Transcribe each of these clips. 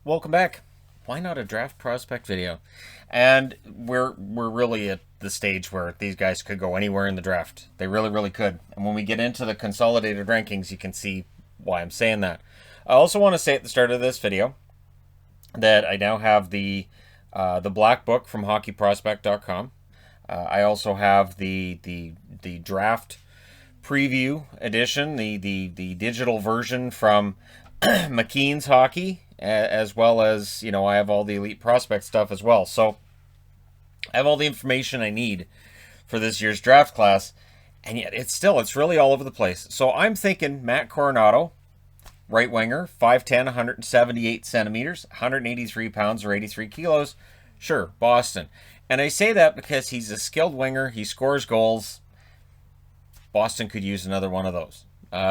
Welcome back. Why not a draft prospect video? And we're really at the stage where these guys could go anywhere in the draft. They really could. And when we get into the consolidated rankings, you can see why I'm saying that. I also want to say at the start of this video that I now have the black book from hockeyprospect.com. I also have the draft preview edition, the digital version from McKean's Hockey, as well as, I have all the elite prospect stuff as well. So I have all the information I need for this year's draft class, and yet it's really all over the place. So I'm thinking Matt Coronato, right winger, 5'10", 178 centimeters, 183 pounds or 83 kilos. Sure, Boston. And I say that because he's a skilled winger. He scores goals. Boston could use another one of those.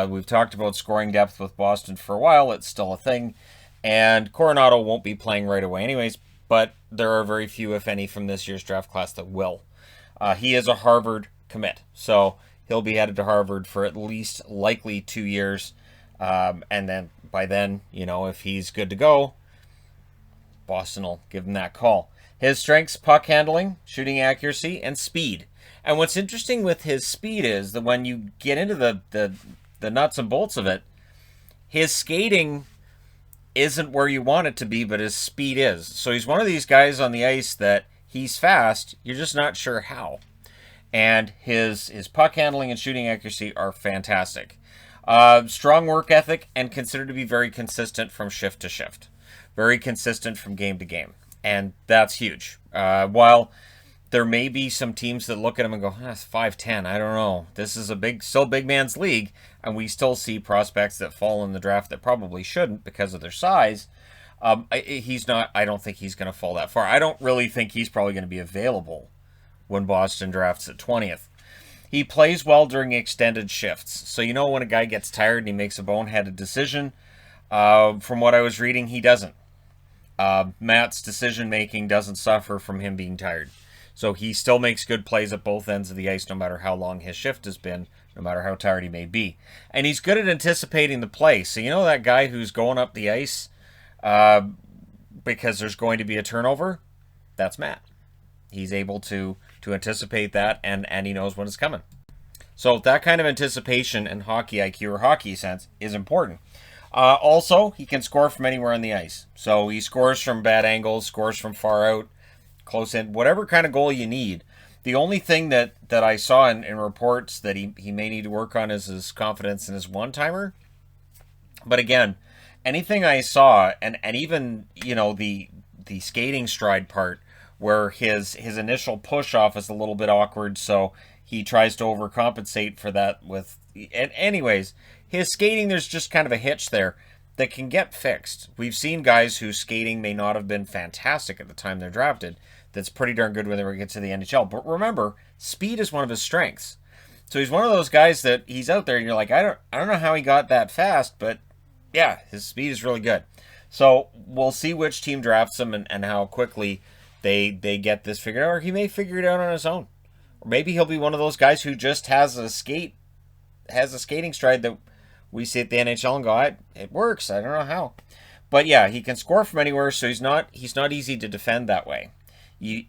We've talked about scoring depth with Boston for a while. It's still a thing. And Coronato won't be playing right away anyways, but there are very few, if any, from this year's draft class that will. He is a Harvard commit, so he'll be headed to Harvard for at least likely 2 years. And then by then, if he's good to go, Boston will give him that call. His strengths: puck handling, shooting accuracy, and speed. And what's interesting with his speed is that when you get into the nuts and bolts of it, his skating isn't where you want it to be, but his speed is. So he's one of these guys on the ice that he's fast, you're just not sure how. And his puck handling and shooting accuracy are fantastic. Strong work ethic and considered to be very consistent from shift to shift. Very consistent from game to game. And that's huge. While there may be some teams that look at him and go, that's 5'10", I don't know. This is still big man's league, and we still see prospects that fall in the draft that probably shouldn't because of their size. I don't think he's going to fall that far. I don't really think he's probably going to be available when Boston drafts at 20th. He plays well during extended shifts. So when a guy gets tired and he makes a boneheaded decision, from what I was reading, he doesn't. Matt's decision-making doesn't suffer from him being tired. So he still makes good plays at both ends of the ice no matter how long his shift has been, no matter how tired he may be. And he's good at anticipating the play. So that guy who's going up the ice because there's going to be a turnover? That's Matt. He's able to anticipate that, and he knows when it's coming. So that kind of anticipation and hockey IQ or hockey sense is important. Also, he can score from anywhere on the ice. So he scores from bad angles, scores from far out, close in, whatever kind of goal you need. The only thing that I saw in reports that he may need to work on is his confidence in his one-timer. But again, anything I saw, and even, the skating stride part, where his initial push-off is a little bit awkward, so he tries to overcompensate for that with... And anyways, his skating, there's just kind of a hitch there that can get fixed. We've seen guys whose skating may not have been fantastic at the time they're drafted that's pretty darn good when they get to the NHL. But remember, speed is one of his strengths. So he's one of those guys that he's out there and you're like, I don't know how he got that fast, but yeah, his speed is really good. So we'll see which team drafts him and how quickly they get this figured out, or he may figure it out on his own. Or maybe he'll be one of those guys who just has a skating stride that we see at the NHL and go, it works. I don't know how. But yeah, he can score from anywhere, so he's not easy to defend that way. He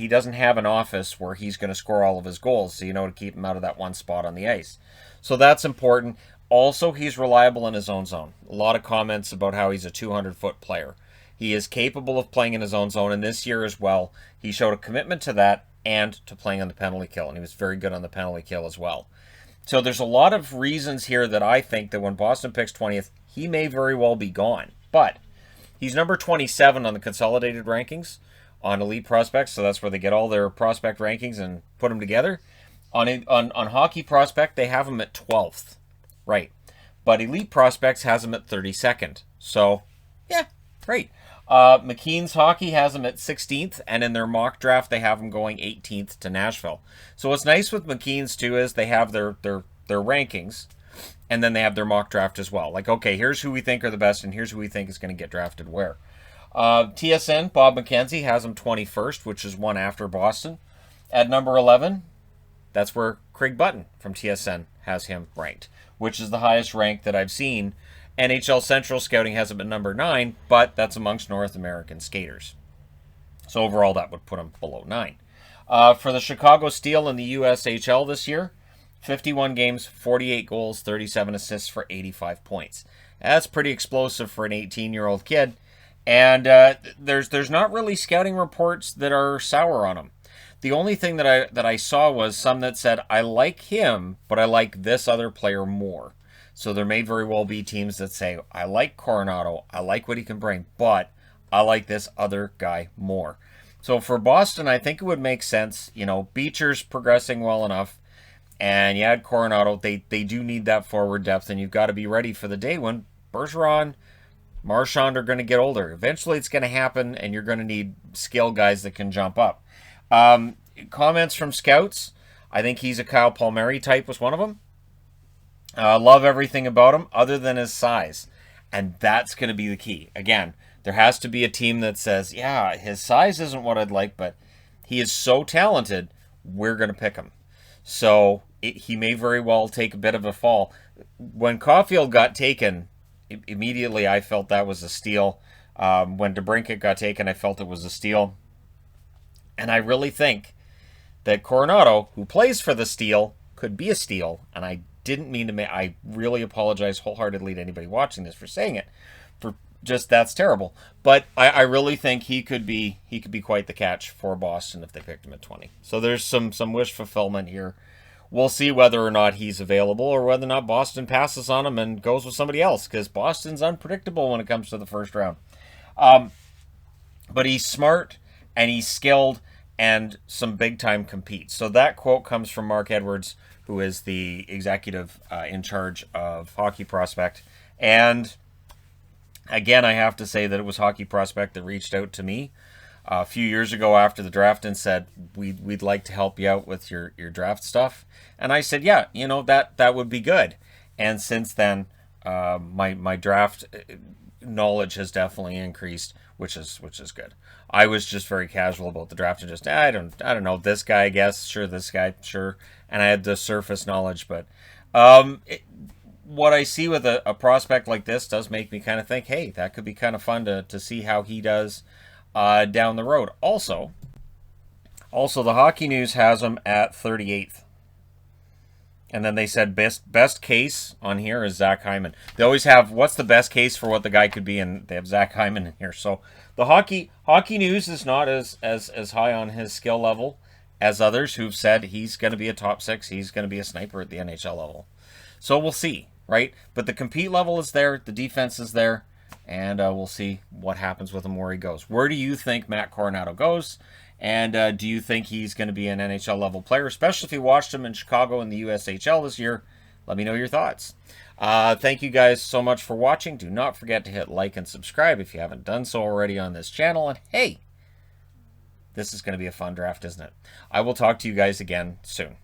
doesn't have an office where he's going to score all of his goals, so to keep him out of that one spot on the ice. So that's important. Also, he's reliable in his own zone. A lot of comments about how he's a 200-foot player. He is capable of playing in his own zone, and this year as well, he showed a commitment to that and to playing on the penalty kill, and he was very good on the penalty kill as well. So there's a lot of reasons here that I think that when Boston picks 20th, he may very well be gone. But he's number 27 on the consolidated rankings on Elite Prospects, so that's where they get all their prospect rankings and put them together. On Hockey Prospect, they have him at 12th. Right. But Elite Prospects has him at 32nd. So, yeah, great. McKean's Hockey has him at 16th, and in their mock draft, they have him going 18th to Nashville. So what's nice with McKean's, too, is they have their rankings, and then they have their mock draft as well. Like, okay, here's who we think are the best, and here's who we think is going to get drafted where. TSN, Bob McKenzie, has him 21st, which is one after Boston. At number 11, that's where Craig Button from TSN has him ranked, which is the highest rank that I've seen NHL Central Scouting has him at number 9, but that's amongst North American skaters. So overall, that would put him below 9. For the Chicago Steel in the USHL this year, 51 games, 48 goals, 37 assists for 85 points. That's pretty explosive for an 18-year-old kid. And there's not really scouting reports that are sour on him. The only thing that I saw was some that said, I like him, but I like this other player more. So there may very well be teams that say, I like Coronato, I like what he can bring, but I like this other guy more. So for Boston, I think it would make sense. You know, Beecher's progressing well enough, and you add Coronato. They do need that forward depth, and you've got to be ready for the day when Bergeron, Marchand are going to get older. Eventually it's going to happen, and you're going to need skill guys that can jump up. Comments from scouts. I think he's a Kyle Palmieri type was one of them. Love everything about him other than his size. And that's going to be the key. Again, there has to be a team that says, yeah, his size isn't what I'd like, but he is so talented, we're going to pick him. So he may very well take a bit of a fall. When Caulfield got taken, immediately I felt that was a steal. When DeBrincat got taken, I felt it was a steal. And I really think that Coronato, who plays for the Steel, could be a steal. And I didn't mean to I really apologize wholeheartedly to anybody watching this for saying it. For just that's terrible. But I really think he could be quite the catch for Boston if they picked him at 20. So there's some wish fulfillment here. We'll see whether or not he's available or whether or not Boston passes on him and goes with somebody else, because Boston's unpredictable when it comes to the first round. But he's smart and he's skilled and some big-time compete. So that quote comes from Mark Edwards, who is the executive in charge of Hockey Prospect. And again, I have to say that it was Hockey Prospect that reached out to me a few years ago after the draft and said, we'd like to help you out with your draft stuff. And I said, yeah, you know, that would be good. And since then, my draft knowledge has definitely increased, which is good. I was just very casual about the draft and just, I don't know, this guy, I guess, sure, this guy, sure. And I had the surface knowledge, but what I see with a prospect like this does make me kind of think, hey, that could be kind of fun to see how he does down the road. Also, the Hockey News has him at 38th. And then they said best case on here is Zach Hyman. They always have what's the best case for what the guy could be, and they have Zach Hyman in here. So the Hockey News is not as high on his skill level as others who've said he's going to be a top 6, he's going to be a sniper at the NHL level. So we'll see, right? But the compete level is there, the defense is there, and we'll see what happens with him where he goes. Where do you think Matt Coronato goes? And do you think he's going to be an NHL level player, especially if you watched him in Chicago in the USHL this year? Let me know your thoughts. Thank you guys so much for watching. Do not forget to hit like and subscribe if you haven't done so already on this channel. And hey, this is going to be a fun draft, isn't it? I will talk to you guys again soon.